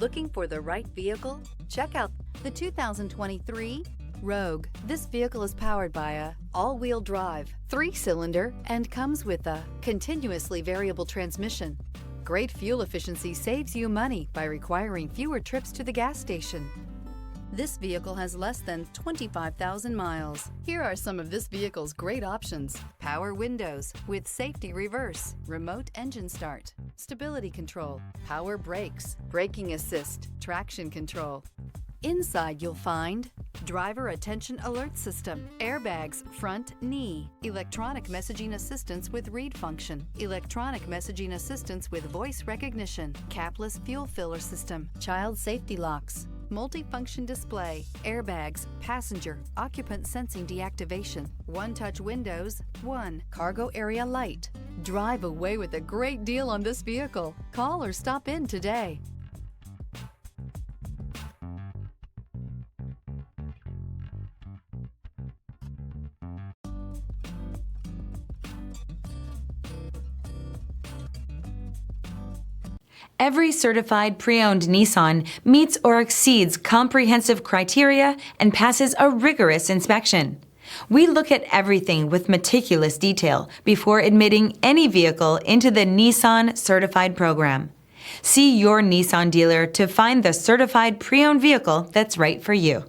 Looking for the right vehicle? Check out the 2023 Rogue. This vehicle is powered by a all-wheel drive, 3-cylinder, and comes with a continuously variable transmission. Great fuel efficiency saves you money by requiring fewer trips to the gas station. This vehicle has less than 25,000 miles. Here are some of this vehicle's great options: power windows with safety reverse, remote engine start, stability control, power brakes, braking assist, traction control. Inside you'll find driver attention alert system, airbags front knee, electronic messaging assistance with read function, electronic messaging assistance with voice recognition, capless fuel filler system, child safety locks, multifunction display, airbags, passenger, occupant sensing deactivation, one-touch windows, cargo area light. Drive away with a great deal on this vehicle. Call or stop in today. Every certified pre-owned Nissan meets or exceeds comprehensive criteria and passes a rigorous inspection. We look at everything with meticulous detail before admitting any vehicle into the Nissan Certified program. See your Nissan dealer to find the certified pre-owned vehicle that's right for you.